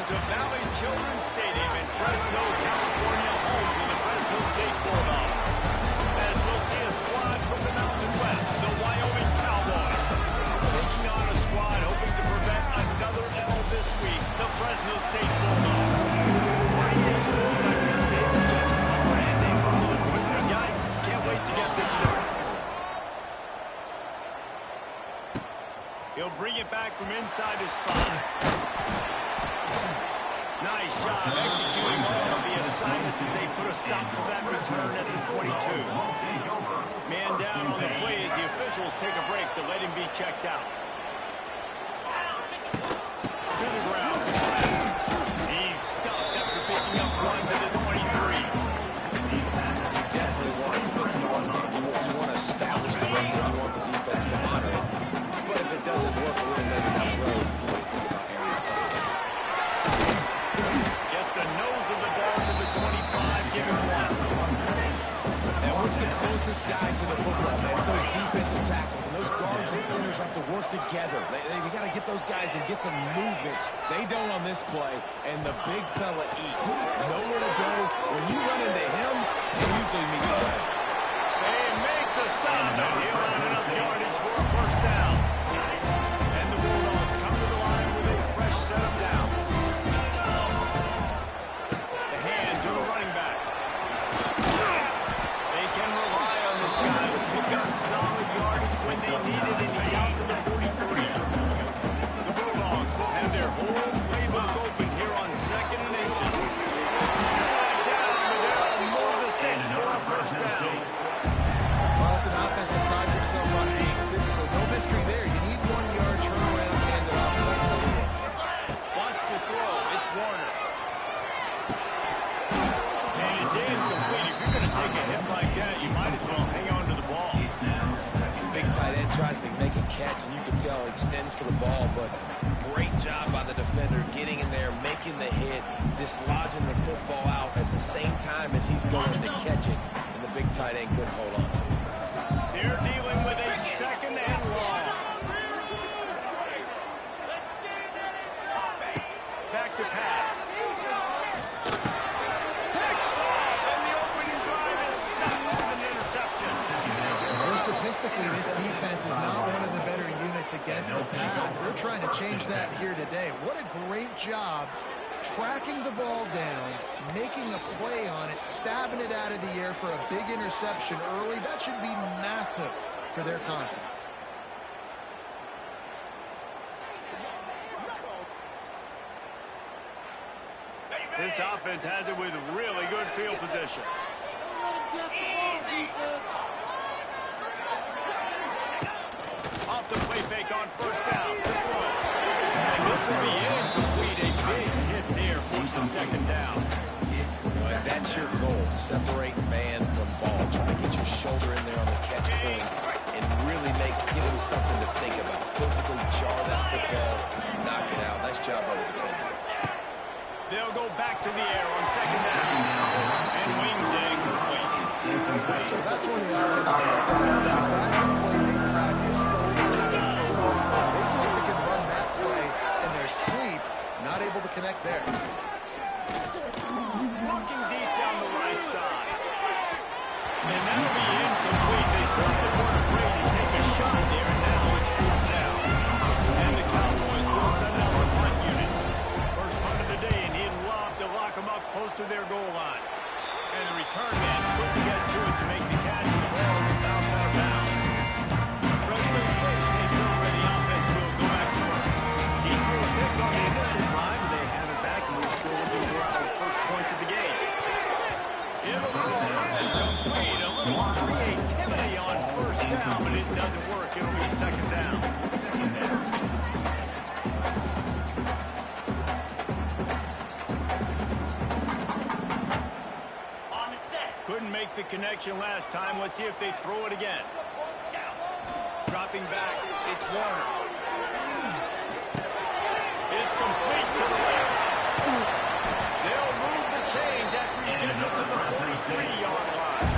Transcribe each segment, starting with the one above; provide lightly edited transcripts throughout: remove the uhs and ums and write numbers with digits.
to Valley Children's Stadium in Fresno, California, home to the Fresno State Bulldogs. As we'll see a squad from the Mountain West, the Wyoming Cowboys. Taking on a squad hoping to prevent another L this week, the Fresno State Bulldogs. Friday schools like this state is just branding rolling quickly, guys. Can't wait to get this started. He'll bring it back from inside his spot. Nice shot, executing all of the assignments as they put a stop to that return at the 22. Man down on the play as the officials take a break to let him be checked out. To the ground. He's stuffed after picking up one to the 23. You definitely want to put the run game. You want to establish the run game. You want the defense to honor it. But if it doesn't work a little bit down the road, you want to think about area. Gets the nose of the ball to the 25, giving one. And what's the closest guy to the football, man? It's those defensive tackles, and those guards and centers have to work together. They got to get those guys and get some movement. They don't on this play, and the big fella eats. Nowhere to go. When you run into him, you usually meet the leg. They make the stop, and he'll add enough yardage for a first down. And the Bulldogs come to the line with a fresh set of downs. The hand to the running back. They can rely on this guy to pick up solid yardage when they need it, and he's out to the 43. The Bulldogs have their whole playbook open here on 2nd and inches. Back down, but there are more mistakes for a first down. Well, it's an offense that prides himself on being physical. No mystery there. You need 1 yard turnaround, hand it off right away. Wants to throw. It's Warner. And it's incomplete. If you're going to take a hit like that, you might as well hang on to the ball. Big tight end tries to make a catch, and you can tell he extends for the ball, but great job by the defender getting in there, making the hit, dislodging the football out at the same time as he's going to catch it, and the big tight end couldn't hold on to it. They're dealing with a 2nd and long. Back to pass. Picked off, and the opening drive is stopped with an interception. Well, statistically, this defense is not one of the better units against the pass. They're trying to change that here today. What a great job tracking the ball down, making a play on it, stabbing it out of the air for a big interception early. That should be massive for their confidence. This offense has it with really good field position. Off the play fake on first down. The throw. And this will be incomplete. A big hit there for the 2nd down. But that's your goal. Separate man from ball. Try to get your shoulder in there on the catch point and really give him something to think about. Physically jar that football, knock it out. Nice job by the defender. They'll go back to the air on 2nd down. And wings it incomplete. That's when the offense goes. That's a play they practice over and over. They feel like they can run that play in their sleep, not able to connect there. Looking deep down the right side. And that'll be incomplete. They certainly weren't afraid to take a shot there, and now it's 4th down. And the Cowboys will send out their punt unit. First punt of the day, and he'd love to lock them up close to their goal line. And the return man couldn't get to it to make the catch, and the ball will bounce out of bounds. Fresno State takes over, and the offense will go back to work. He threw a pick on the initial drive, and they have it back, and we're still looking for our first points of the game. It'll go incomplete. A little creativity on first down, but it doesn't work. It'll be 2nd down. Couldn't make the connection last time. Let's see if they throw it again. Dropping back, it's Warner. It's complete to the left. They'll move the chains after he gets it to the 43-yard line.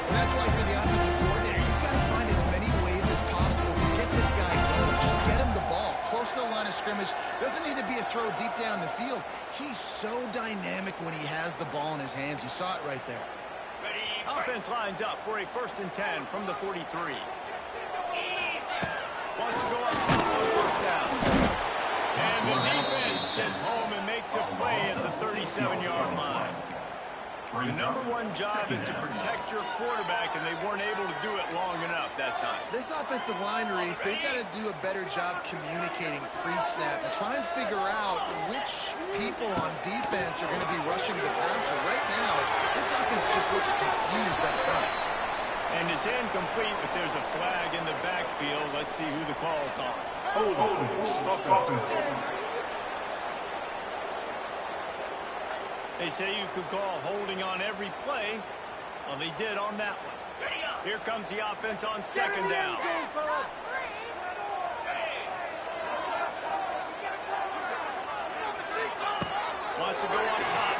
That's why for the offensive coordinator, you've got to find as many ways as possible to get this guy going. Just get him the ball close to the line line of scrimmage. Doesn't need to be a throw deep down the field. He's so dynamic when he has the ball in his hands. You saw it right there. Offense lines up for a 1st and 10 from the 43. Wants to go up top on 1st down. And the defense gets home and makes a play at the 37-yard line. The #1 job is to protect your quarterback, and they weren't able to do it long enough that time. This offensive line, Reese, they've got to do a better job communicating pre-snap and try and figure out which people on defense are going to be rushing the passer. Right now, this offense just looks confused up front. And it's incomplete, but there's a flag in the backfield. Let's see who the call's on. They say you could call holding on every play. Well, they did on that one. Here comes the offense on 2nd down. Wants to go up top.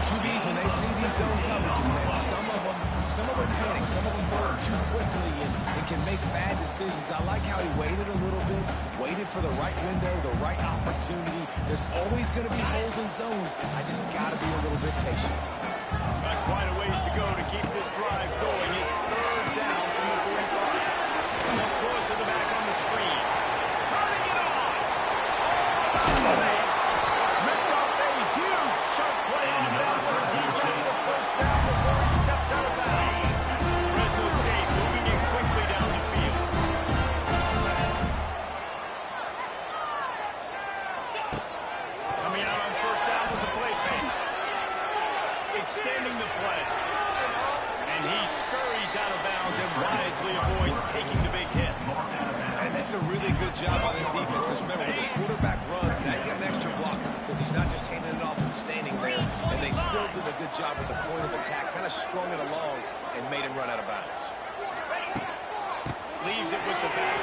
QBs, when they see these zone coverages, man, some of them panic, some of them throw it too quickly and can make bad decisions. I like how he waited a little bit, waited for the right window, the right opportunity. There's always going to be holes in zones. I just got to be a little bit patient. Got quite a ways to go to keep this drive going. It's 3rd down from the 45. They'll throw it to the back on the screen. Turning it on. Space. Ripped off a huge sharp play on Bowers. He gets the 1st down before he steps out of bounds. Fresno State moving in quickly down the field. Coming out on 1st down with the play fake. Extending the play. And he scurries out of bounds and wisely avoids taking the big hit. And that's a really good job on this defense, because remember, when the quarterback runs, now you got an extra blocker, because he's not just handing it off and standing there, and they still did a good job with the point of attack, kind of strung it along and made him run out of bounds. Leaves it with the back.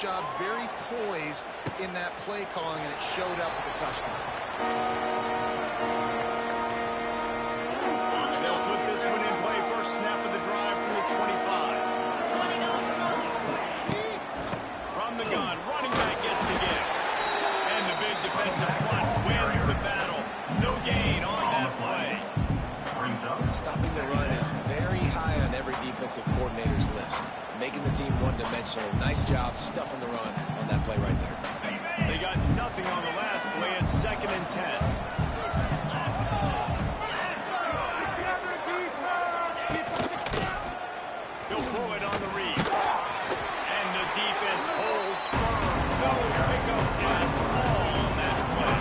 Job, very poised in that play calling, and it showed up with a touchdown. They'll put this one in play. 1st snap of the drive from the 25. From the gun, running back gets to give. And the big defensive front wins the battle. No gain on that play. Stopping the run is very high on every defensive coordinator's list. Making the team one-dimensional. Nice job stuffing the run on that play right there. They got nothing on the last play. It's 2nd and 10. He'll throw it on the read. And the defense holds firm. No pickup at all on that play.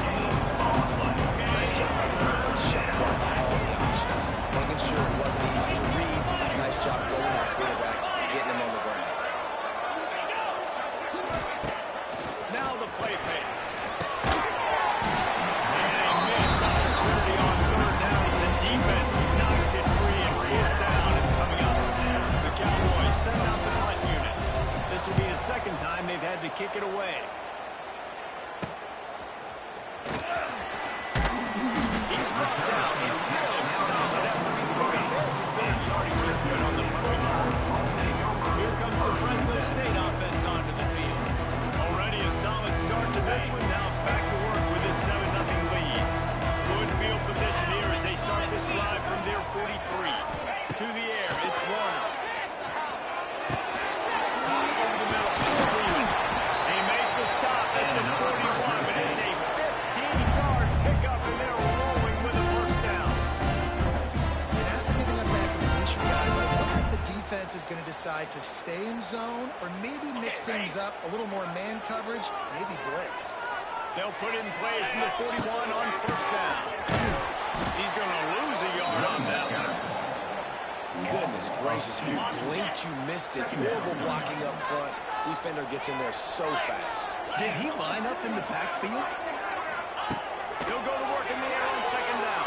Nice job by the defense. Shut down all the options. Making sure it wasn't easy to read. Nice job going to the quarterback, getting him on the ground. Now the play fake. And a missed opportunity on 3rd down as the defense knocks it free, and 4th down is coming up. The Cowboys send out the punt unit. This will be the 2nd time they've had to kick it away. He's brought down a really solid effort. Yardage is good on the punt. Here comes the Fresno State offense onto the field. Already a solid start to this one. Now back to work with this 7-0 lead. Good field position here as they start this drive from their 43. To the air, it's Warner. Caught over the middle, it's Freeman. They make the stop at the 41, but it's a 15-yard pickup, and they're rolling with a 1st down. And after giving up that completion, guys, I wonder if the defense is going to decide to stay in zone or maybe mix things up, a little more man coverage, maybe blitz. They'll put it in play from the 41 on 1st down. He's going to lose a yard on that one. Goodness gracious, if you blinked, you missed it. Horrible blocking up front. Defender gets in there so fast. Did he line up in the backfield? He'll go to work in the air on second down.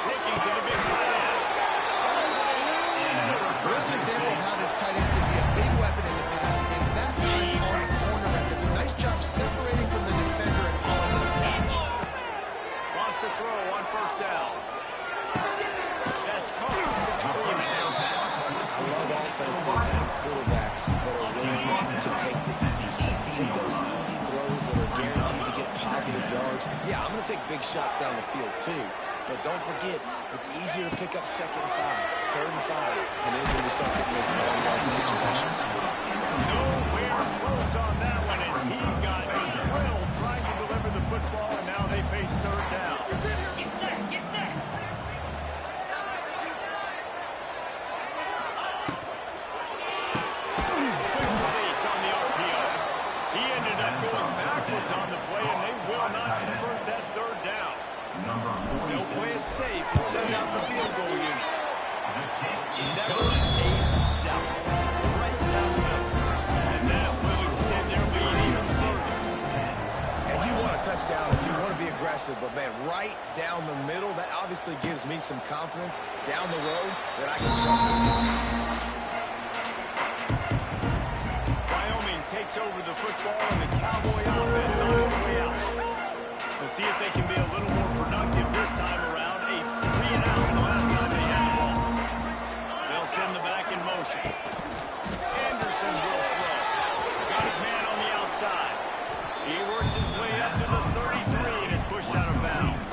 Looking to the big tight end. Here's an example of how this tight end can be a big weapon in the pass. And that time on the cornerback does a nice job separating from the defender and calling it a catch. Lost a throw on first down. That's caught. It's Freeman. I love offenses and quarterbacks that are willing to take the easy stuff, take those easy throws that are guaranteed to get positive yards. Yeah, I'm going to take big shots down the field too, but don't forget, it's easier to pick up 2nd and 5, 3rd and 5, than it is when we start getting those long yard situations. Nowhere close on that one as he got drilled trying to deliver the football, and now they face 3rd down. Get set, get set. Backwards on the play, and they will not convert that 3rd down. They'll play it safe and send out the field goal unit. Never a doubt. Right down the middle. And that will extend their lead even further. And you want a touchdown, you want to be aggressive, but man, right down the middle, that obviously gives me some confidence down the road that I can trust this guy. Takes over the football, and the Cowboy offense on its way out. We'll see if they can be a little more productive this time around. A 3-and-out the last time they had the ball. They'll send the back in motion. Anderson will throw. Got his man on the outside. He works his way up to the 33 and is pushed out of bounds.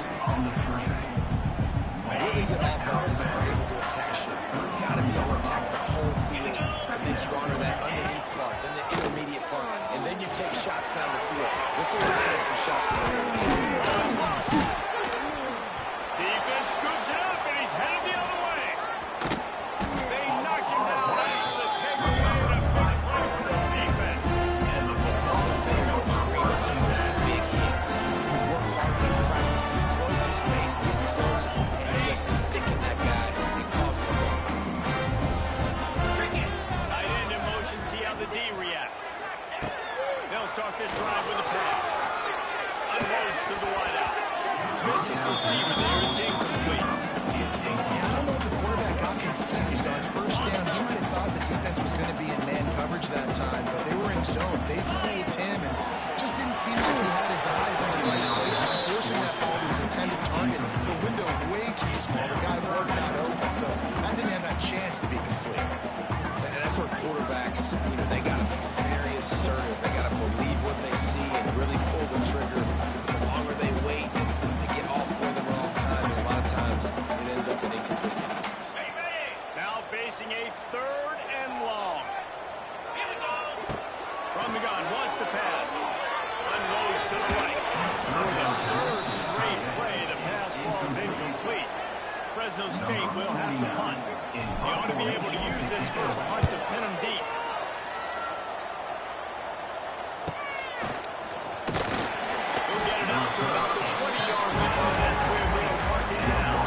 Really good offenses are able to attack short. You've got to be able to attack the whole field to make you honor that underneath part, then the intermediate part, and then you take shots down the field. This will take some shots for the Defense scoops it up, and he's headed the other way. They knock him down after the takeaway, and a big play for this defense. And the football big hits. Work hard in practice, closing space, getting close, and just sticking that guy and causing a fumble. Tight end in motion, see how the D reacts. They'll start this drive with a pass. Unloads to the wideout. Missed his receiver there. It's incomplete. Yeah, I don't know if the quarterback got confused on first down. He might have thought the defense was going to be in man coverage that time, but they were in zone. They fooled him and just didn't seem like he had his eyes in the right place. Was forcing that ball to his intended target. The window way too small. The guy was not open, so that didn't have that chance to be complete. And that's where quarterbacks, they got to be very assertive. They got to believe what they see and really pull the trigger. The longer they wait, they get off rhythm or off time, and a lot of times it ends up in incomplete passes. Now facing a 3rd and long. From the gun, wants to pass. Unloads to the right. For the 3rd straight play, the pass falls incomplete. Fresno State will have to punt. They ought to be able to use this first punt to pin them deep. He'll get it out to about the 20-yard line, and that's where we'll mark it down.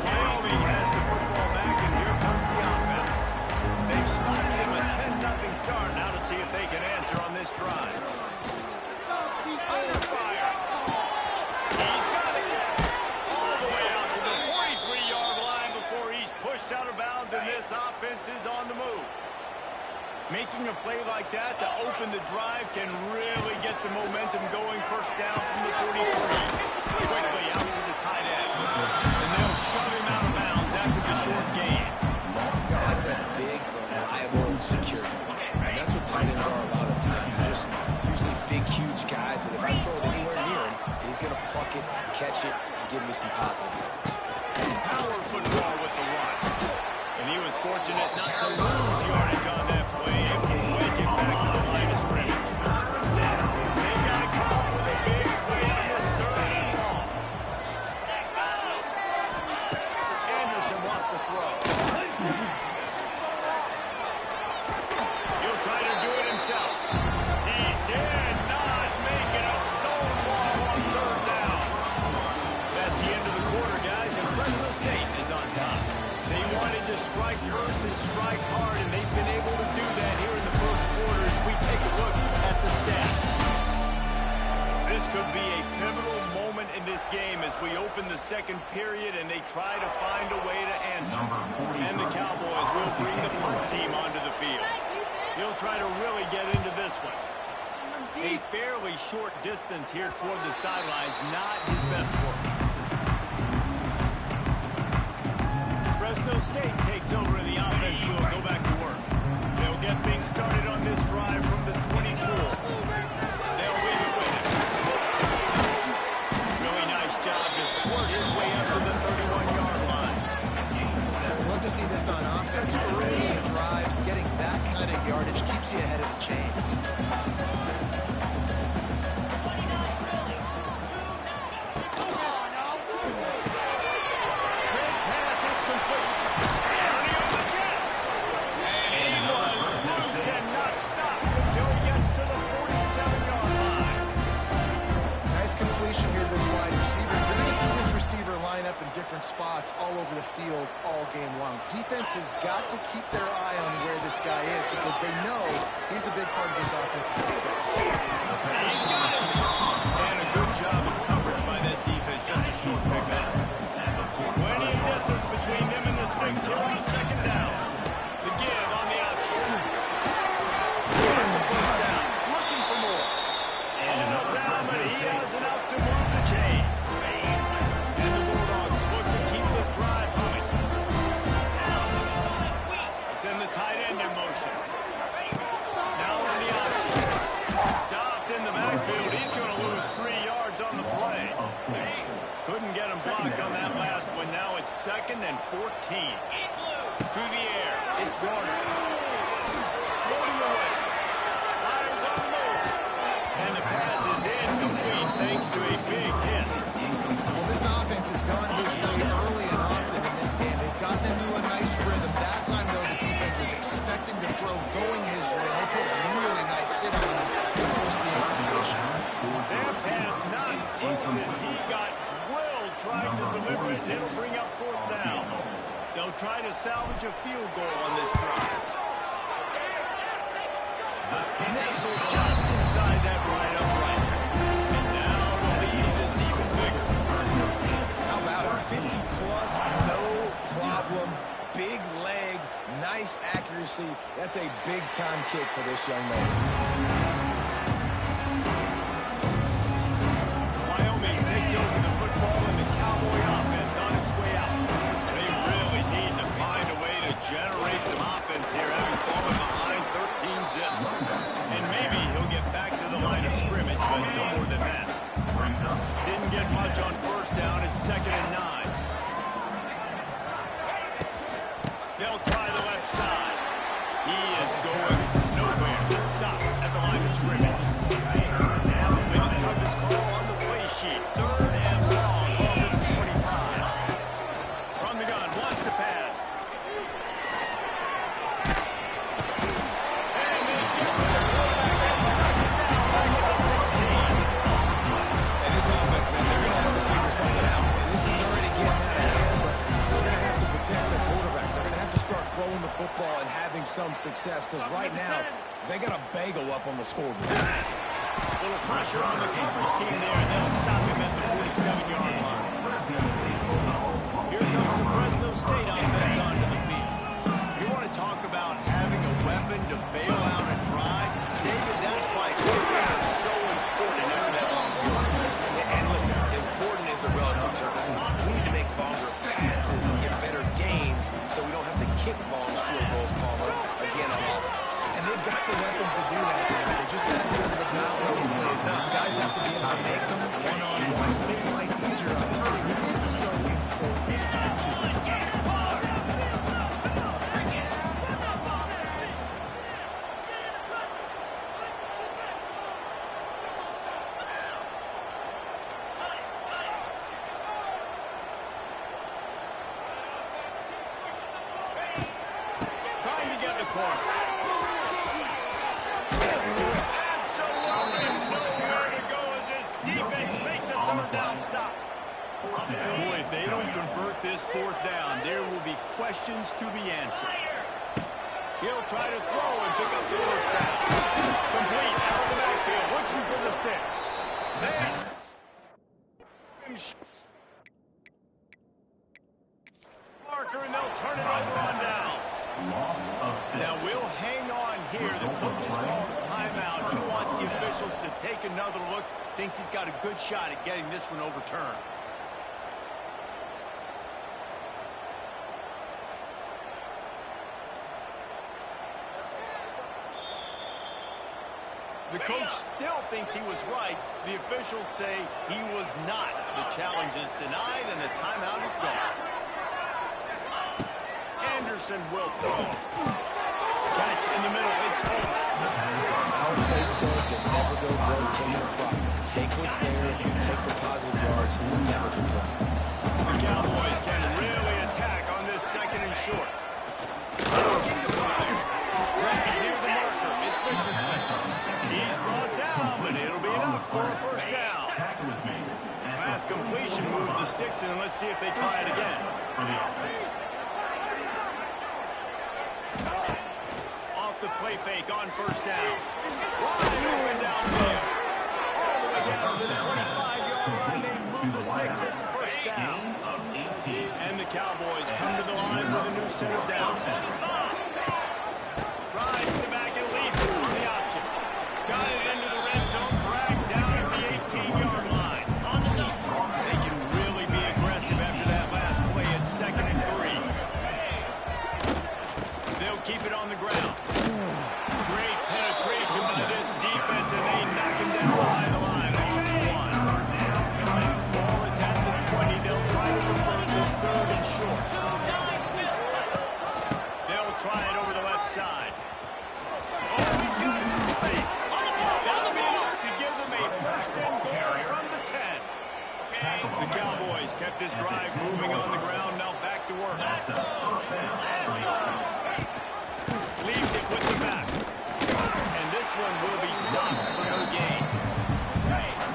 Wyoming has the football back, and here comes the offense. They've spotted them a 10-0 start. Now to see if they can answer on this drive. Under fire. He's got it. All the way out to the 43-yard line before he's pushed out of bounds, and this offense is on the move. Making a play like that to open the drive can really get the momentum going. First down from the 43. Quickly out to the tight end. And they'll shove him out of bounds after the short gain. Got like that big, reliable security. And that's what tight ends are a lot of the times. They're just usually big, huge guys that if I throw it anywhere near him, he's going to pluck it, catch it, and give me some positive yards. Power football with the run. And he was fortunate not to lose yardage on that play, able to wedge it back to the line of scrimmage. They've got to come up with a big play on this 3rd and long. Anderson wants to throw. He'll try to do it himself. He did not make it. A stone wall on 3rd down. That's the end of the quarter, guys, and Fresno State is on top. this game as we open the second period and they try to find a way to answer. And the Cowboys will bring the punt team onto the field. He'll try to really get into this one. A fairly short distance here toward the sidelines, not his best work. Fresno State takes over and the offense will go back to work. They'll get things started on this drive from the 24. They'll leave it with him. Really nice job to squirt his way up to the 31-yard line. Love to see this on offense. Early in the drives, getting that kind of yardage keeps you ahead of the chains. Up in different spots all over the field all game long. Defense has got to keep their eye on where this guy is because they know he's a big part of this offense's success. He's got it. And a good job of coverage by that defense. Just a short pickup. Plenty of distance between them and the sticks here on second down. The give on the option. First down. Looking for more. All down, but he has enough to move the chains. Send the tight end in motion. Now on the option. Stopped in the backfield. He's going to lose 3 yards on the play. Couldn't get him blocked on that last one. Now it's 2nd and 14. To the air. It's Warner. Floating away. Lions on the move. And the pass is incomplete thanks to a big hit. Well, this offense has gone his way early and often in this game. They've gotten into a nice rhythm. That time, though, the defense was expecting the throw going his way. They put a really nice hit on him to force the incompletion. That pass not close as he got drilled trying to deliver it, and it'll bring up 4th down. They'll try to salvage a field goal on this drive. Nestled just inside that right upright. And now the lead is even bigger. How about it? 50-plus, no problem. Big leg, nice accuracy. That's a big-time kick for this young man. Wyoming takes over the football and the Cowboy offense on its way out. They really need to find a way to generate some offense here, having fallen behind 13-zip. And maybe he'll get back to the line of scrimmage, but no more than that. Didn't get much on 1st down. It's 2nd and 9. They'll try the left side. He is going nowhere. Stop at the line of scrimmage. With the toughest call on the play sheet. 3rd and long. Ball to the 25. From the gun. Wants to pass. And they get the quarterback back at the 16. And this offense, man, they're going to have to figure something out. And this is already getting out of hand, but they're going to have to protect their quarterback. They're going to have to start throwing the football and having some success because right now they got a bagel up on the scoreboard. A little pressure on the coverage team there, and they'll stop him at the 47-yard line. Here comes the Fresno State offense onto the field. You want to talk about having a weapon to bail out a drive? David, that's why quarterbacks are so important after that long field. And listen, important is a relative term. We need to make longer passes and get better gains so we don't have to kick long field goals, Palmer, again on offense. And they've got the weapons to do that. They just got to be able to dial those plays up. Guys have to be able to make them one-on-one. Make life easier on this game. It is so important for the defensive team. Trying to get the corner. Absolutely nowhere to go as this defense makes a 3rd down stop. Boy, if they don't convert this 4th down, there will be questions to be answered. He'll try to throw and pick up the 1st down. Complete out of the backfield, looking for the sticks. They Marker, and they'll turn it over on downs. Now we'll hang on here. The coach has called a timeout. He wants the officials to take another look. Thinks he's got a good shot at getting this one overturned. The coach still thinks he was right. The officials say he was not. The challenge is denied, and the timeout is gone. Anderson will throw. Catch in the middle. It's over. Our coach said you'll never go broke till you're profit. Take what's there, you take the positive yards, and you'll never complain. The Cowboys can really attack on this second and short. Looking to fire. Right near the marker. It's Richardson. He's brought down, but it'll be enough for a first down. Pass completion moves the sticks in, and let's see if they try it again. Off the play fake on first down. Wide open downfield. All the way down to the 25-yard line. They move the sticks. It's first down. And the Cowboys come to the line with a new set of downs. Rides the back and leaves it on the option. Got it into the red zone. Dragged down at the 18-yard line. They can really be aggressive after that last play. It's 2nd and 3. They'll keep it on the ground. Great penetration by this defense, and they knock him down behind the line. Loss of 1. Ball is at the 20. They'll try to convert this 3rd and short. They'll try it over the left side. Oh, he's got some space. That'll be enough to give them a first and goal from the 10. The Cowboys kept this drive moving on the ground. Now back to work. Leaves it with the back. And this one will be stopped for no gain.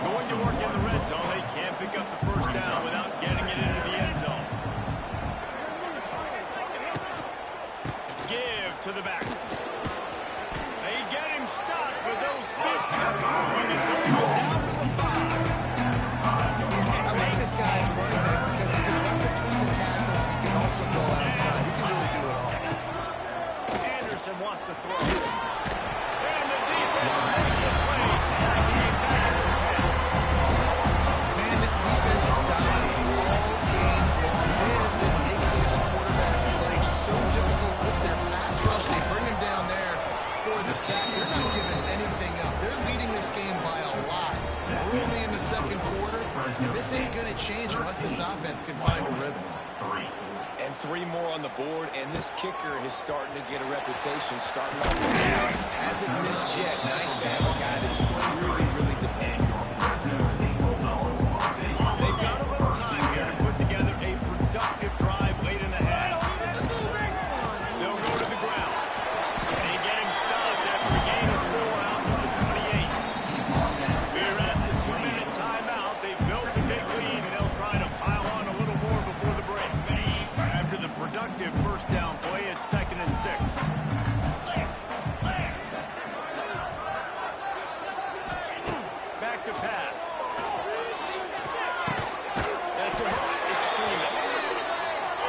Going to work in the red zone. They can't pick up the first down without getting it into the end zone. Give to the back. They get him stopped with those feet. Moving until he was down to the 5. I like this guy's running back because he can run between the tackles and he can also go outside. He can really do it all. Anderson wants to throw. And the defense makes a play. Sacking him back at the 10. Man, this defense is dominating all game long. They have been making this quarterback's life so difficult with their pass rush. They bring him down there for the sack. They're not giving anything up. They're leading this game by a lot. We're only in the second quarter. This ain't going to change unless this offense can find a rhythm. And 3 more on the board, and this kicker is starting to get a reputation starting off the season. Hasn't missed yet. Nice to have a guy that you can really, really depend on. They've got a little time here to put together a productive drive late in the half. They'll go to the ground. They get him stopped after a gain of 4 out to the 28. We're at the 2-minute timeout. They've built a big lead, and they'll try to pile on a little more before the break. After the productive first down play, it's 2nd and 6. Back to pass. That's a hook. It's Freeman.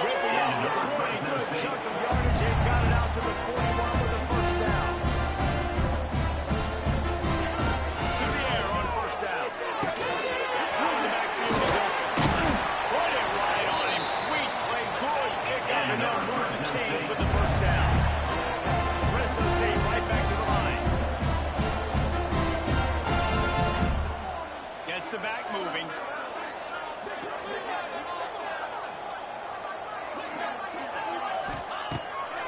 Ripping out the 40. Good chunk of yardage. They've got it out to the 41 with a first down. To the air on first down. The backfield is open. Put it right on him. Sweet play. Good pick up, and they'll move the chains with the first down. Fresno State right back to the line. Gets the back moving.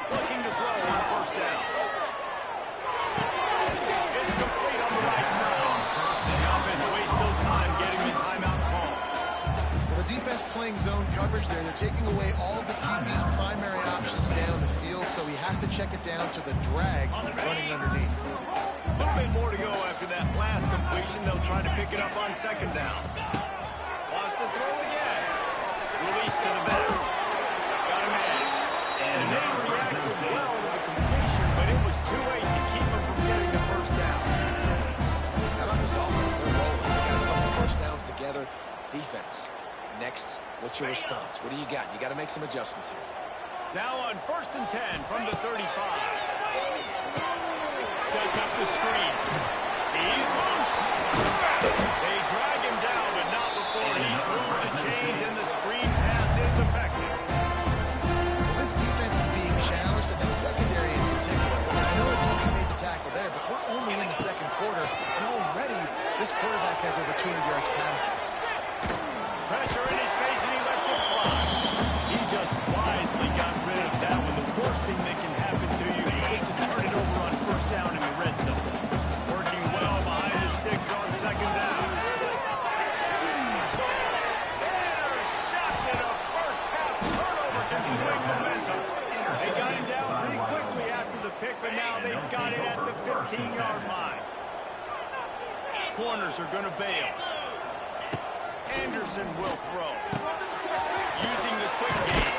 Looking to throw on first down. It's complete on the right side. The offense wastes no time getting the timeout call. Well, the defense playing zone coverage there. They're taking away all of the QB's primary options down the field, so he has to check it down to the drag running underneath. A little bit more to go after that last completion. They'll try to pick it up on second down. Wants to throw again. Release to the back. Got him in. And they reacted well to the completion, but it was too late to keep him from getting the first down. How about this offense? They're rolling. They got a couple first downs together. Defense. Next, what's your response? What do you got? You got to make some adjustments here. Now on 1st and 10 from the 35. Sets up the screen. He's loose. They drag him down, but not before he's moved the chains, and the screen pass is effective. Well, this defense is being challenged in the secondary in particular. I know our DB made the tackle there, but we're only in the second quarter, and already this quarterback has over 200 yards passing. Pressure in his face, and he lets it fly. He just wisely got rid of that one. The worst thing that can happen to you is to turn it over on 1st down in the red zone. Working well behind the sticks on 2nd down. Intercepted, a first-half turnover can swing momentum. They got him down pretty quickly after the pick, but now they've got it at the 15-yard line. Corners are going to bail. Anderson will throw. Using the quick game.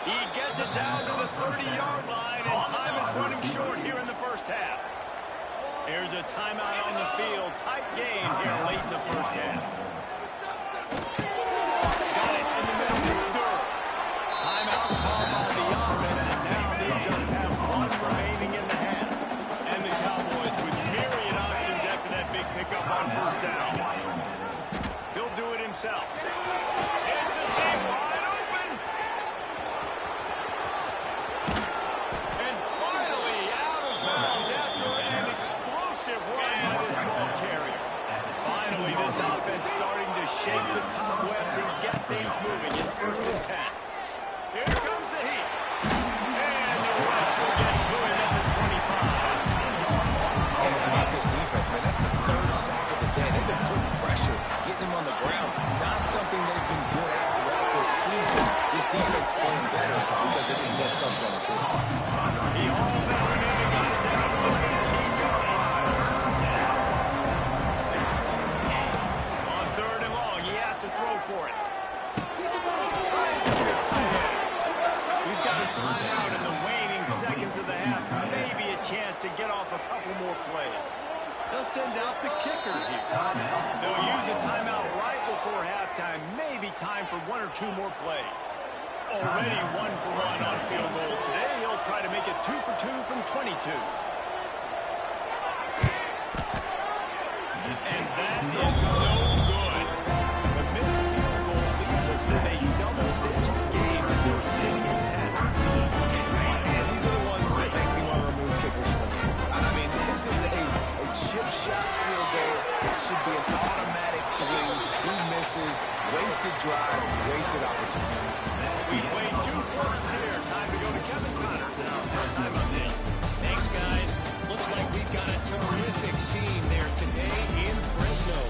He gets it down to the 30-yard line, and time is running short here in the first half. Here's a timeout on the field. Tight game here late in the first half. Got it in the middle. It's Durham. Timeout called by the offense, and now they just have 1 remaining in the half. And the Cowboys with myriad options after that big pickup on 1st down. He'll do it himself. It's a seam wide open. And finally out of bounds after an explosive run by this ball carrier. Finally, this offense starting to shake the cobwebs and get things moving. It's 1st and 10. Here comes the heat. And the rush will get to him at the 25. Hey, how about this defense, man? That's the 3rd sack of the day. They've been putting pressure, getting him on the ground. Not something they've been good at throughout this season. This defense playing better because they didn't get pressure on the quarterback. He hauled that one in and got it down to the 15-yard line. On 3rd and long, he has to throw for it. We've got a timeout in the waning seconds of the half. Maybe a chance to get off a couple more plays. They'll send out the kicker here. They'll use a timeout right before halftime. Maybe time for 1 or 2 more plays. Already 1 for 1 on field goals today. He'll try to make it 2 for 2 from 22. And that is no good. The missed field goal leaves us with a double-digit game. They're sitting at 10. And these are the ones that make me want to remove kickers from the game. I mean, this is a chip shot field goal. It should be an automatic 3. 2 misses, wasted drive, wasted opportunity. We played 2 quarters here. Time to go to Kevin Connors and our halftime update. Thanks, guys. Looks like we've got a terrific scene there today in Fresno.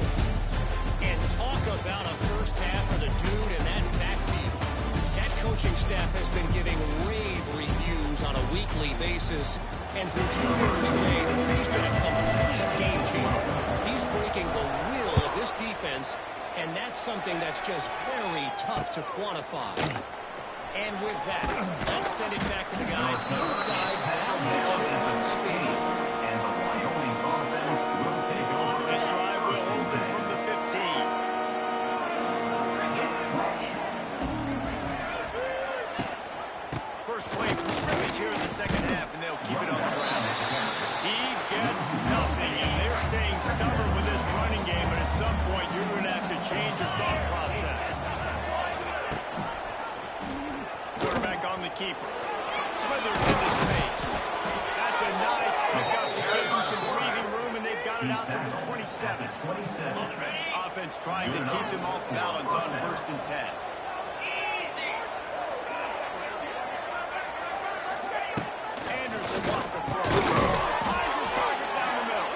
And talk about a first half of the dude in that backfield. That coaching staff has been giving rave reviews on a weekly basis. And through 2 quarters today, he's been a complete game changer. He's breaking the will of this defense, and that's something that's just very tough to quantify. And with that, let's send it back to the guys inside Wyoming Stadium. And the Wyoming offense will take over. This drive will open from the 15. First play from scrimmage here in the second half, and they'll keep it on the ground. He gets nothing, and they're staying stubborn with this running game, but at some point you're going to have to change your thought process. Quarterback on the keeper. Slithers into space. That's a nice pickup to give them some breathing room, and they've got it out to the 27. Offense trying to keep them off balance on 1st and 10. Anderson wants to throw. Finds his target down the middle.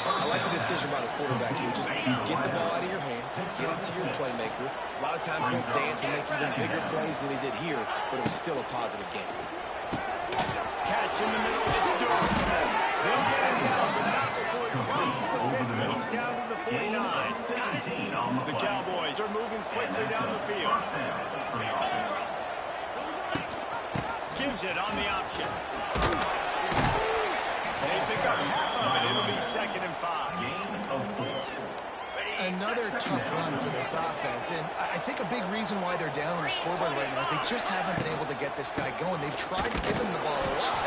I like the decision by the quarterback here. Just get the ball out of your hands, get it to your playmaker. A lot of times he'll dance and make even bigger plays than he did here, but it was still a positive game. Catch in the middle. It's Durham. They'll get him down, but not before he crosses the 50. He's down to the 49. The Cowboys are moving quickly down the field. Gives it on the option. They pick up half of it. It'll be 2nd and 5. Another another tough run for this offense, and I think a big reason why they're down on the scoreboard right now is they just haven't been able to get this guy going. They've tried to give him the ball a lot.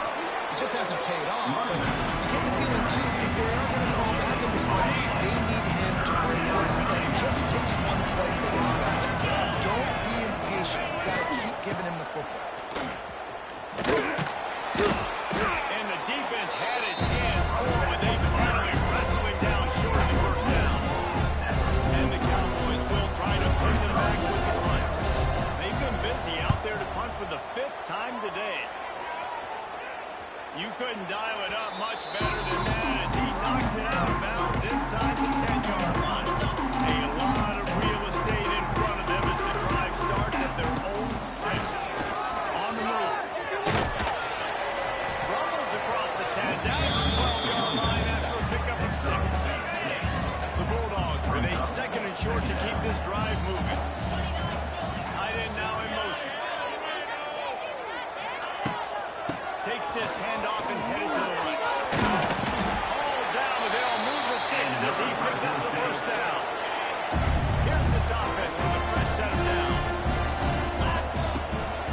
It just hasn't paid off, but you get the feeling, too, if they are going to fall back in this one, they need him to break one up. It just takes one play for this guy. Don't be impatient. You got to keep giving him the football. And the defense had its hands full when they finally wrestled it down short of the first down. And the Cowboys will try to put them back with the punt. They've been busy out there to punt for the 5th time today. You couldn't dial it up much better than that as he knocks it out of bounds inside the 10-yard line. A lot of real estate in front of them as the drive starts at their own 6. On the move. Rumbles across the 10, down to the 12-yard line after a pickup of 6. The Bulldogs with a 2nd and short to keep this drive moving. Tight end now in motion. Takes this handoff and headed to the right. All down, but they'll move the sticks as he picks up the first down. Here's this offense with a fresh set of downs.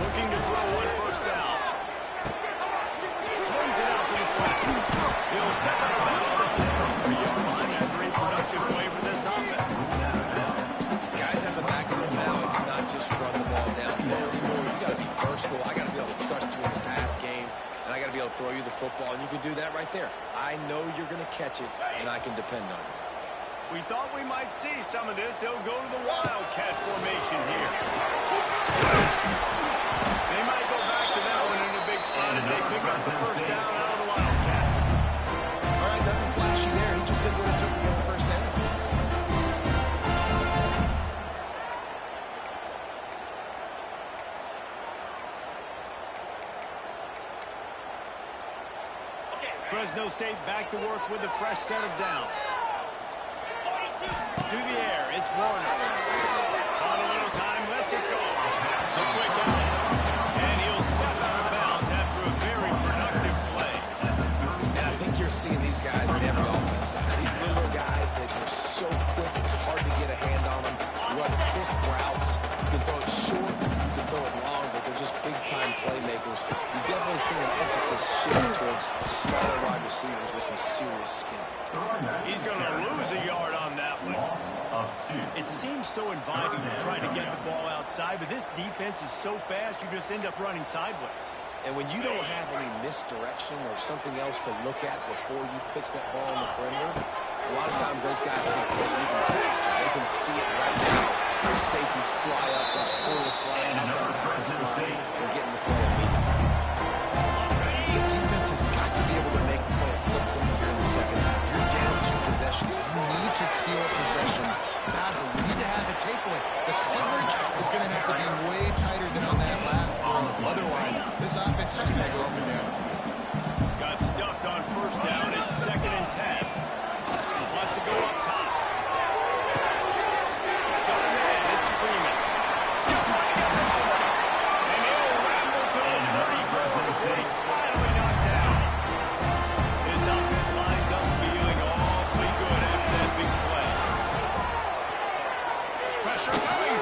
Looking to throw one first down. Swings it out to the flat. He'll step out of bounds at the 3-yard line after a productive play for this offense. Guys have the back of them now. It's not just run the ball down anymore. You got to be versatile. I got to be able to trust you in the pass game. And I got to be able to throw you the football, and you can do that right there. I know you're going to catch it, and I can depend on you. We thought we might see some of this. They'll go to the Wildcat formation here. They might go back to that one in a big spot as they pick up the first down out of the Wildcat. All right, nothing flashy there. He just did what it took to get the first down. Fresno State back to work with a fresh set of downs. To the air, it's Warner. On a little time, lets it go. The quick out. And he'll step out of bounds after a very productive play. And I think you're seeing these guys in every offense now. These little guys that are so quick, it's hard to get a hand on them. Run crisp routes. You can throw it short, you can throw it long, but they're just big-time playmakers. You definitely see an emphasis shift towards smaller wide receivers with some serious skill. He's going to lose a yard on that one. Loss of 2. It seems so inviting to try to get the ball outside, but this defense is so fast you just end up running sideways. And when you don't have any misdirection or something else to look at before you pitch that ball on the perimeter, a lot of times those guys can play even faster. They can see it right now. Those safeties fly up, those corners fly up, outside backers fly, and get in the play immediately. The defense has got to be able to make a play at some point here in the second half. You're down 2 possessions. You need to steal a possession badly. You need to have a takeaway. The coverage is going to have to be way tighter than on that last throw. Otherwise, this offense is just going to go up and down the field. Got stuffed on first down. It's 2nd and 10. Wants to go up top. Got a man. It's Freeman. Still running up the middle. And he'll ramble to the 34 before he's finally knocked down. This offense lines up feeling awfully good after that big play. Pressure coming.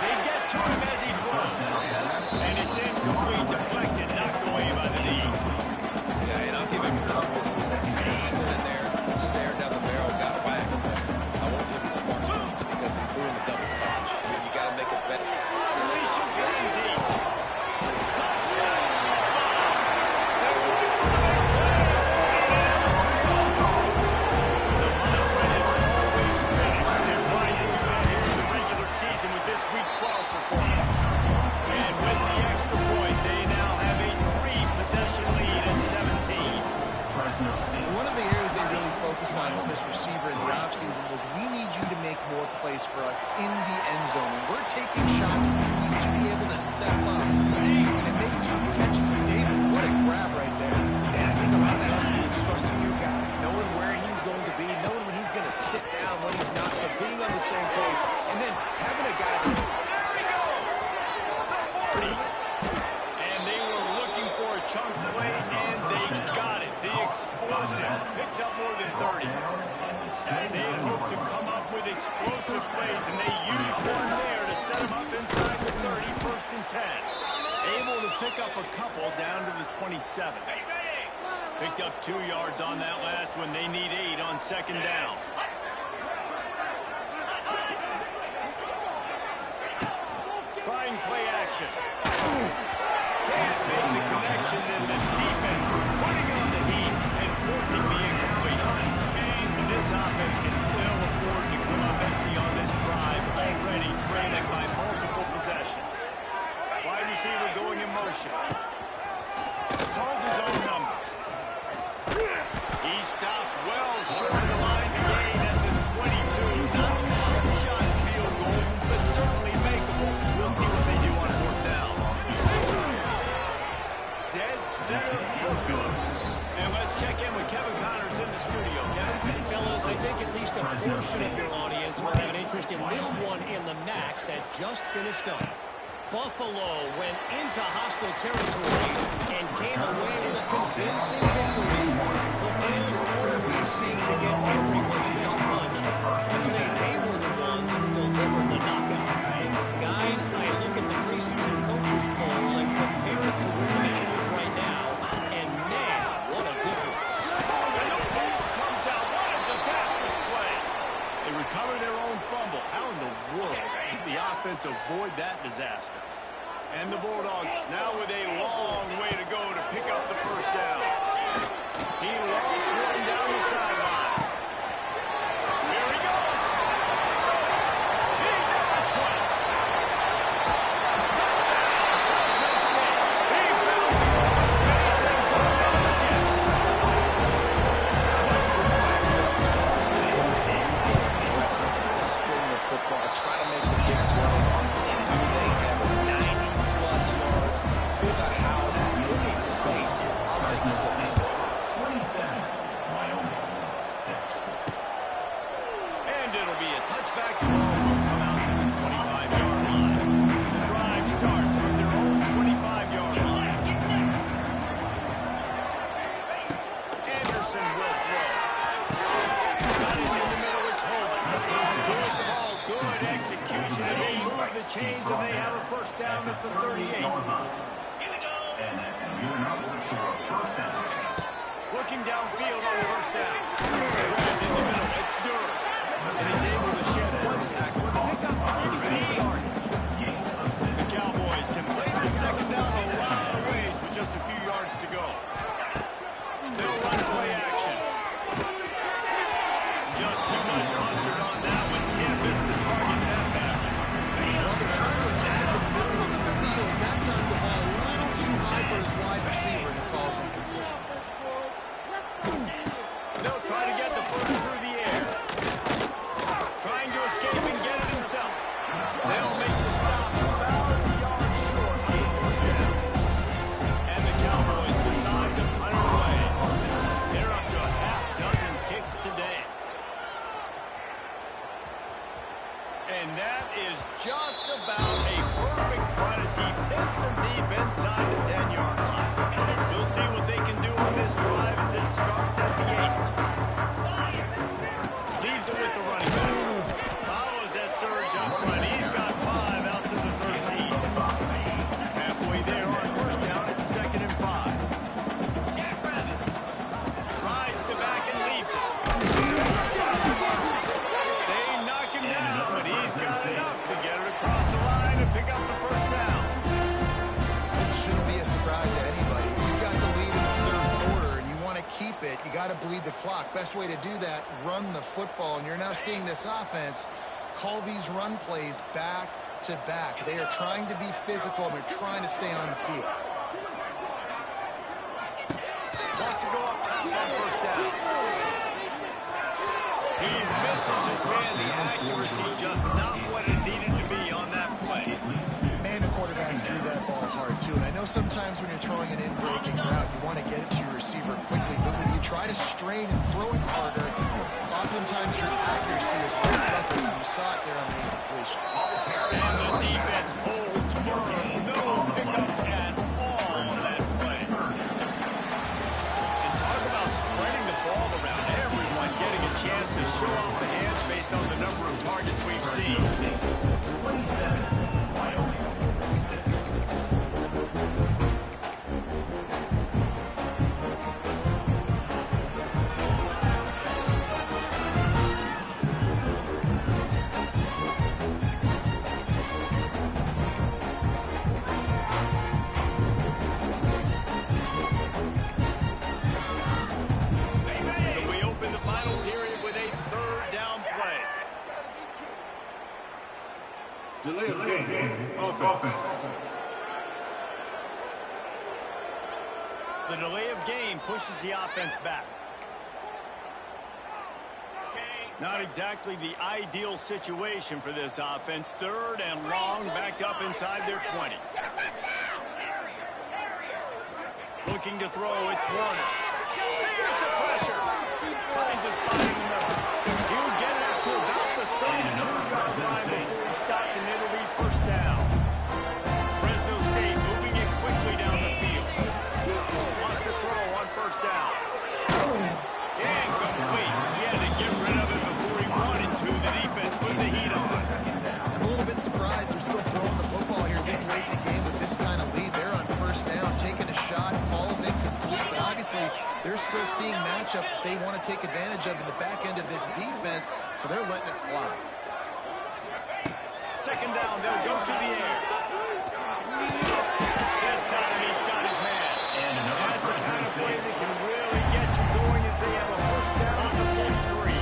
They get to him as he throws. And it's incomplete, deflected, knocked away by the knee. Yeah, and I'll give him toughness. Stood in there, stared down the barrel, got whacked. I won't give him smart because he threw in the double coverage. You got to make it better. Unleashes one deep. Touchdown! The mantra is always finish. They're trying to do that here in the regular season with this Week 12 performance. And with the extra point, they now have a 3-possession lead at 17. Fresno State. One of the areas they really focused on with this receiver in the offseason was we need you to make more plays for us in the end zone. And we're taking shots. We need you to be able to step up and make tough catches. David, what a grab right there. And I think a lot of that has to do with trusting your guy, knowing where he's going to be, knowing when he's going to sit down, when he's not, so being on the same page, and then having a guy that... There he goes! The 40. And they were looking for a chunk play, and they got it. The explosive picks up more than 30. They had hoped to come up with explosive pick up a couple down to the 27. Picked up 2 yards on that last one. They need 8 on second down. Trying play action. Can't make the connection, and the defense putting on the heat and forcing the incompletion. And this offense can ill afford to come up empty on this drive, already trailing by multiple possessions. Wide receiver going in motion. Calls his own number. He stopped well short of the line to gain at the 22. Not a chip shot field goal, but certainly makeable. We'll see what they do on fourth down. Dead center Brooklyn. And let's check in with Kevin Connors in the studio. Kevin? Fellas, I think at least a portion of your audience will have an interest in this one in the MAC that just finished up. Buffalo went into hostile territory and came away with a convincing victory. The Bills always seem to get everyone's best punch, but today they were the ones who delivered the knockout. Guys, I look at the preseason coaches poll and compare it to where the man is right now, and man, what a difference. And the ball comes out. What a disastrous play. They recover their own fumble. How in the world did the offense avoid that disaster? And the Bulldogs now with a long way to go to pick up the first down. He lost one down the sideline. Here he goes. He's at the 20. Fresno State. He bounces over space and touchdown the Jets. Spin the football, try to make the big play. Do they have 90-plus yards to the house? We need space. I'll take 6. 27, Wyoming, 6. And it'll be a touchback. The ball will come out to the 25-yard line. The drive starts from their own 25-yard line. Anderson will throw. Got it in the middle. It's holding. Good ball, good execution as they move the chains, and they have a first down at the 38. And that's your number for a first down. Looking downfield on first down. Grabbed in the middle. It's Durham. And he's able to shed one tackle and pick up pretty good yardage. The Cowboys can play this second down a lot of ways with just a few yards to go. They'll run play action. Just too much mustard on that one. Can't miss the target that badly. Well, they're trying to attack in the middle of the field. That time the ball a little too high for his wide receiver, and it falls incomplete. They'll try to get the first through the air. Trying to escape and get it himself. They'll make the stop about a yard short on the first down. And the Cowboys decide to punt it away. They're up to a half-dozen kicks today. And that is just about a perfect punt as he pins them deep inside the 10-yard line. We'll see what they can do on this drive as it starts at the 8. Leaves it with the running back. Follows that surge up front. He's got 5 out to the 13. Halfway there on first down, it's 2nd and 5. Rides the back and leaves it. They knock him down, but he's got enough to get it across the line and pick up the first down. This shouldn't be a surprise to anybody. If you've got the lead in the third quarter and you want to keep it, you got to bleed the clock. Best way to do that, run the football. And you're now seeing this offense call these run plays back to back. They are trying to be physical, and they're trying to stay on the field. Wants to go up top on first down. He misses his man. The accuracy just not what it needed to be on that play. Man, the quarterback threw that ball hard, too. And I know sometimes when you're throwing an in-breaking route, you want to get it to your receiver quickly. But when you try to strain and throw it harder, oftentimes your accuracy is what suffers. And you saw it there on the incompletion. And the defense holds firm. No pickup at all on that play. And talk about spreading the ball around. Everyone getting a chance to show off the hands based on the number of targets we've seen. 27, Wyoming, 6. Delay of game. Offense. The delay of game pushes the offense back. Not exactly the ideal situation for this offense. 3rd and long, backed up inside their 20. Looking to throw, it's Warner. Here's the pressure. Finds a spot in the middle. He'll get it up to about the 32-yard line before he stopped, and it'll be 1st down. Fresno State moving it quickly down the field. Lost a throw on 1st down. Incomplete. He had to get rid of it before he wanted to. The defense put the heat on. I'm a little bit surprised they're still throwing the football here this late in the game with this kind of lead. They're on 1st down, taking a shot, falls incomplete, but obviously they're still seeing matchups that they want to take advantage of in the back end of this defense, so they're letting it fly. 2nd down, they'll go to the air. This time he's got his man. And another That's the kind of Fresno play State. that can really get you going as they have a 1st down at the 43.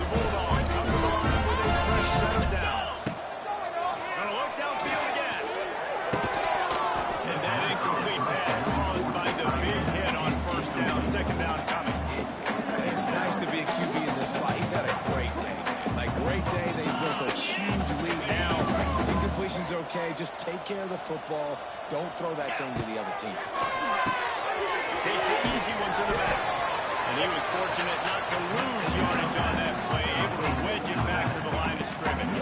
The Bulldogs come to the line with a fresh set of downs. Gonna look downfield again. And that incomplete pass caused by the big hit on 1st down. 2nd down coming. It's nice to be a QB in this spot. He's had a great day. Like, great day. They built a huge lead now. Incompletion's okay. Just take care of the football. Don't throw that thing to the other team. Takes the easy one to the back. And he was fortunate not to lose yardage on that play. Able to wedge it back to the line of scrimmage.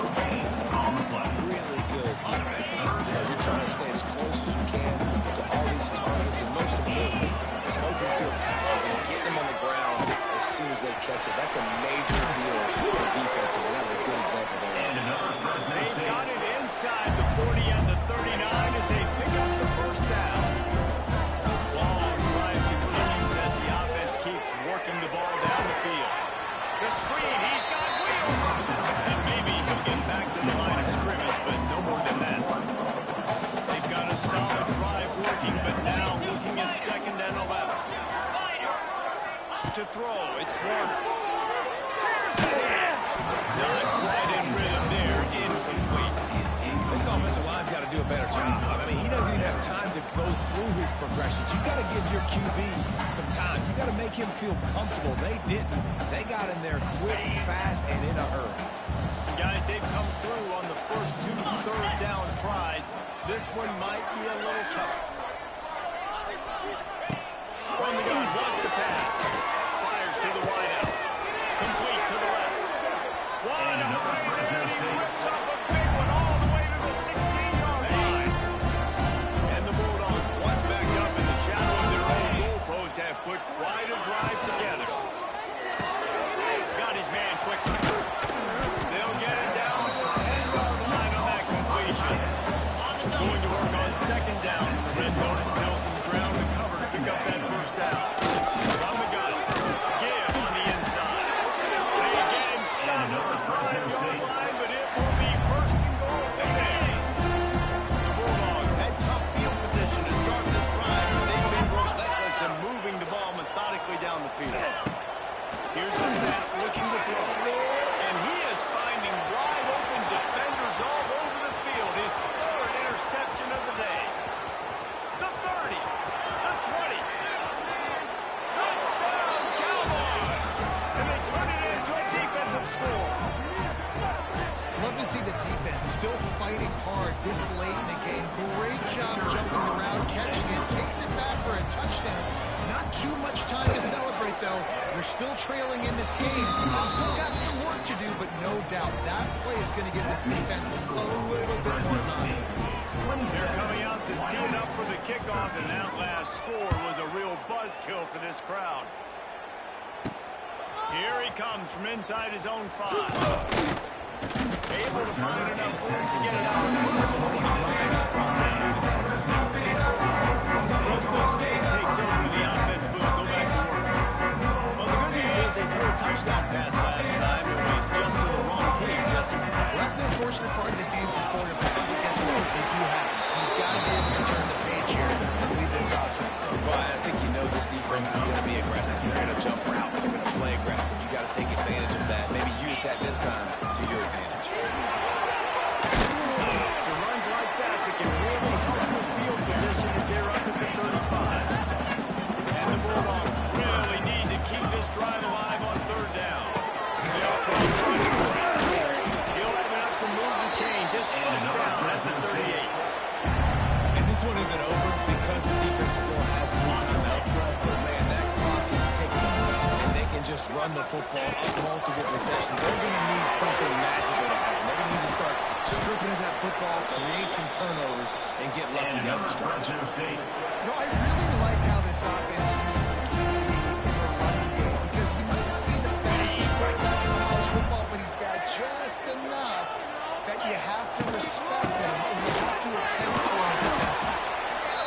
On the play. Really good defense. You're trying to stay as close as you can to all these targets, and most importantly, there's open field tackles and getting them on the ground as soon as they catch it. That's a major deal for defenses, and that was a good example there. And another Fresno They've State. got it inside the 40 and the 39 as they pick up the 1st down. Long drive continues as the offense keeps working the ball down the field. The screen, he's got wheels. And maybe he'll get back to the line of scrimmage, but no more than that. They've got a solid drive working, but now looking at 2nd and 11. To throw, it's Warner. Not quite in rhythm there, incomplete. This offensive line's got to do a better job. I mean, he doesn't even have time to go through his progressions. You got to give your QB some time. You got to make him feel comfortable. They didn't. They got in there quick, fast, and in a hurry. Guys, they've come through on the first 2 3rd down tries. This one might be a little tough. From the gun, wants to pass. Fires to the wideout. Complete to the left. One high there, he rips off a big one all the way to the 16-yard line. And the Bulldogs, once back up in the shadow of their own goalpost, have put quite a drive together. Got his man quickly. They'll get it down to the 10-yard line on that completion. Going to work on 2nd down in the red zone. It's Nelson's ground to cover to pick up that 1st down. From the gun, Gibb on the inside. They get him stopped at the 5-yard line, but it will be 1st and goal from there. The Bulldogs had tough field position to start this drive, but they've been relentless in moving the ball methodically down the field. Here's the snap, looking to throw. And he is finding wide open defenders all over the field. His 3rd interception of the day. The 30, the 20. Touchdown, Cowboys! And they turn it into a defensive score. Love to see the defense still fighting hard this late in the game. Great job jumping around, catching it, takes it back for a touchdown. Not too much time to celebrate, though. We're still trailing in this game. We've still got some work to do, but no doubt that play is going to give this defense a little bit more confidence. They're coming out to tee it up for the kickoff, and that last score was a real buzzkill for this crowd. Here he comes from inside his own 5. Able to find enough room to get it out across the 29. Fresno State takes over the offense booth. Go back to work. Well, the good news is they threw a touchdown pass last time. It was just to the wrong team, Jesse. Well, that's the unfortunate part of the game for quarterbacks, but guess what? They do happen. So you've got to be able to turn the page here and lead this offense. Well, I think you know this defense is going to be aggressive. They're going to jump routes. They're going to play aggressive. You got to take advantage of that. Maybe use that this time to your advantage. just run the football up multiple possessions. They're going to need something magical to happen. They're going to need to start stripping at that football, create some turnovers, and get lucky down the stretch. You know, I really like how this offense uses the QB in a running game because he might not be the fastest quarterback in college football, but he's got just enough that you have to respect him and you have to account for him defensively.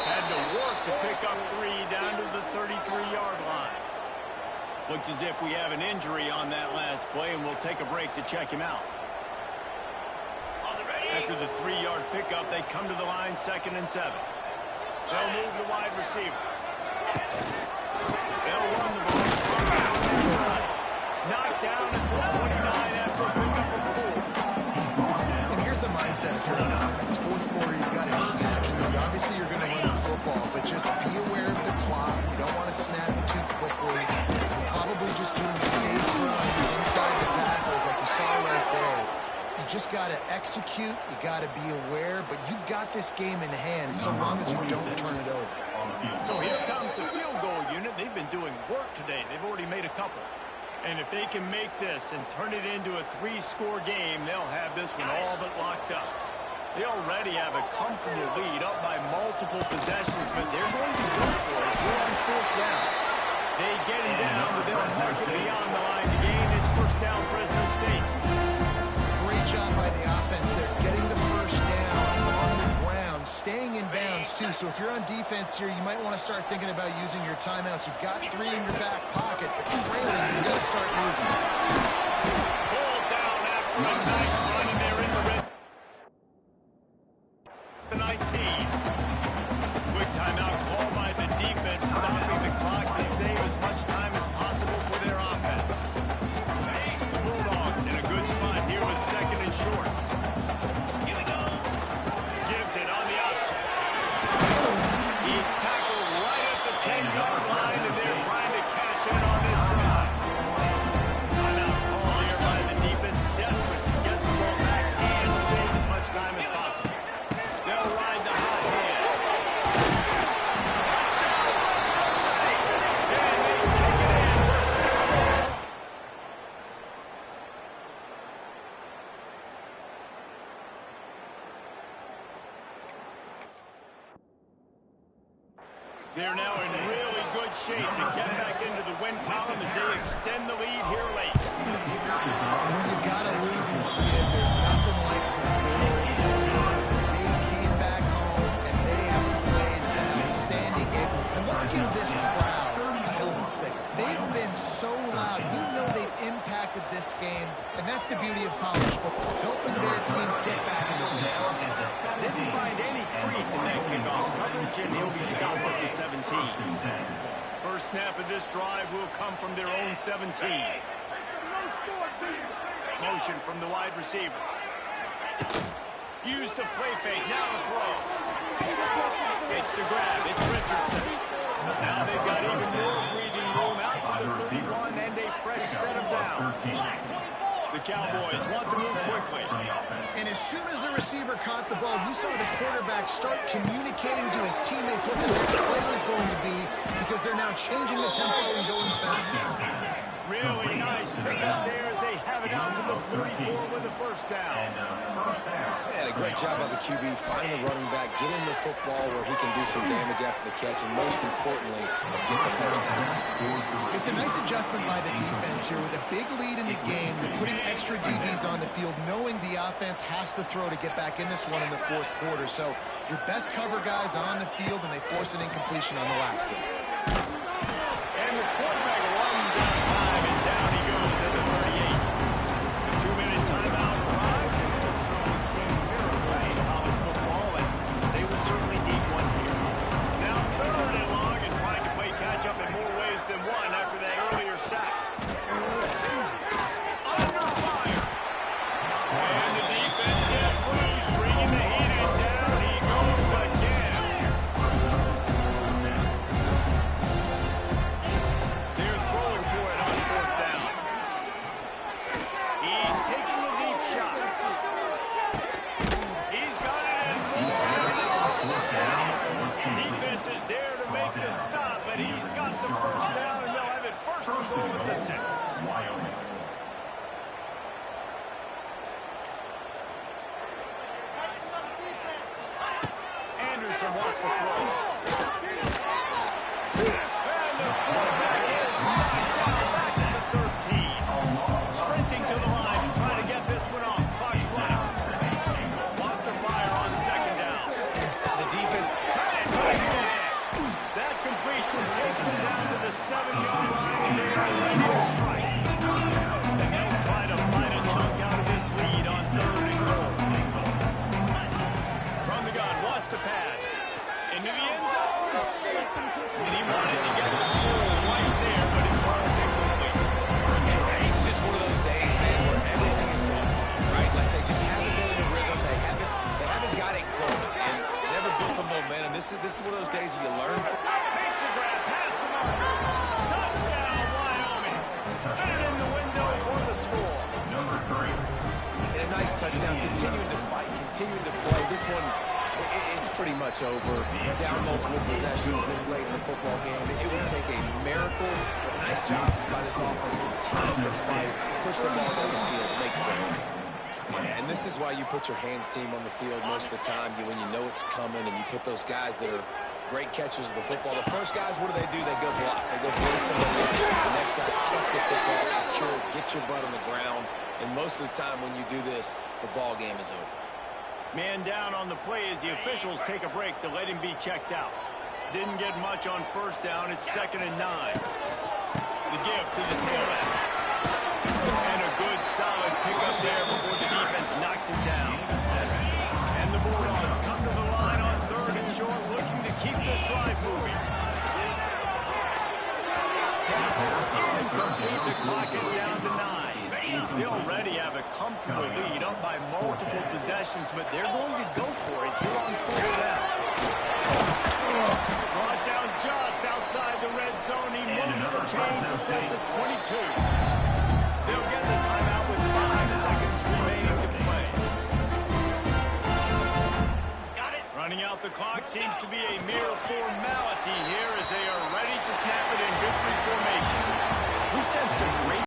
Had to work to pick up 3 down to the 33-yard line. Looks as if we have an injury on that last play, and we'll take a break to check him out. After the 3-yard pickup, they come to the line 2nd and 7. They'll move the wide receiver. They'll run the ball. Knocked down at the 29 after a pickup of 4. And here's the mindset if you're on offense. Fourth quarter, you've got a huge lead. Obviously, you're going to run the football, but just be aware of the clock. You don't want to snap it too quickly. Probably just doing safe runs inside the tackles like you saw right there. You just got to execute. You got to be aware, but you've got this game in hand so long as you don't turn it over. So here comes the field goal unit. They've been doing work today. They've already made a couple. And if they can make this and turn it into a 3-score game, they'll have this one all but locked up. They already have a comfortable lead up by multiple possessions, but they're going to go for it. We're on 4th down. They get him down, but they'll mark it beyond the line to gain. It's first down, Fresno State. Great job by the offense there, getting the first down on the ground, staying in bounds too. So if you're on defense here, you might want to start thinking about using your timeouts. You've got 3 in your back pocket, but trailing, you've got to start using them. Pulled down after a nice run, and they're in the red. The 19. Quick timeout call by the defense, stopping the clock to save as much time as possible for their offense. The Bulldogs in a good spot here with 2nd and short. Here we go. Gives it on the option. He's tackled right at the 10-yard line, and they're trying to cash in on this drive. Timeout call here by the defense, desperate to get the ball back and save as much time as possible. They'll ride the hot hand. And they take it in for 6. They're now in really good shape to get back into the win column as they extend the lead here late. When you've got a losing skid, there's nothing like some good old football. They came back home, and they have played an outstanding game. And let's give this crowd a helmet stick. They've been so loud. You know they've impacted this game, and that's the beauty of college football, helping their team get back into the game. Didn't find any crease in that kickoff coverage, and he'll be stopped at the 17. First snap of this drive will come from their own 17. Motion from the wide receiver. Use the play fake. Now the throw. It's the grab. It's Richardson. Now they've got even more breathing room out to the 31 and a fresh set of downs. The Cowboys want to move quickly. And as soon as the receiver caught the ball, you saw the quarterback start communicating to his teammates what the next play was going to be because they're now changing the tempo and going fast. Really nice pickup there as they have it out to the 34 with a first down. And a great job by the QB, finding the running back, get him the football where he can do some damage after the catch, and most importantly, get the first down. It's a nice adjustment by the defense here with a big lead in the game. They're putting extra DBs on the field, knowing the offense has to throw to get back in this one in the 4th quarter. So your best cover guys on the field, and they force an incompletion on the last one. And the quarterback runs out of time, and down he goes at the 38. The 2-minute timeout arrives, and we've certainly seen miracles in college football, and they will certainly need one here. Now 3rd and long, and trying to play catch-up in more ways than one after that earlier sack. Under fire. And the defense gets loose, bringing the heat, and down he goes again. to throw. And the quarterback is knocked down back at the 13. Sprinting to the line to try to get this one off. Clock's running. Lost the fire on second down. The defense. That completion takes them down to the 7-yard line, and they are ready to strike. And they'll try to find a chunk out of this lead on 3rd and goal. From the gun, wants to pass. Into the end zone. And he wanted to get the score right there, but it was incomplete. It's just one of those days, man, where everything is going wrong, right? Like they just haven't been in the rhythm. They haven't got it going, and never built the momentum. This is one of those days you learn from. Makes a grab, past the mark. Touchdown, Wyoming. Fit it in the window for the score. Number 3. And a nice touchdown, continuing to fight, continuing to play. This one, it's pretty much over. Down multiple possessions this late in the football game. It would take a miracle. But nice job by this offense. Continue to fight, push the ball down the field, make plays. And this is why you put your hands team on the field most of the time when you know it's coming, and you put those guys that are great catchers of the football. The first guys, what do? They go block. They go blow somebody up. The next guys catch the football, secure it, get your butt on the ground. And most of the time when you do this, the ball game is over. Man down on the play as the officials take a break to let him be checked out. Didn't get much on first down. It's 2nd and 9. The give to the tail end. And a good solid pickup there before the defense knocks him down. And the Bulldogs come to the line on 3rd and short, looking to keep this drive moving. Passes incomplete. The clock is down to 9. They already have a comfortable lead, up by multiple possessions, but they're going to go for it here on 4th down. Brought down just outside the red zone. He moves the chains. It's at the 22. They'll get the timeout with 5 seconds remaining to play. Running out the clock seems to be a mere formality here as they are ready to snap it in victory formation. We sensed a great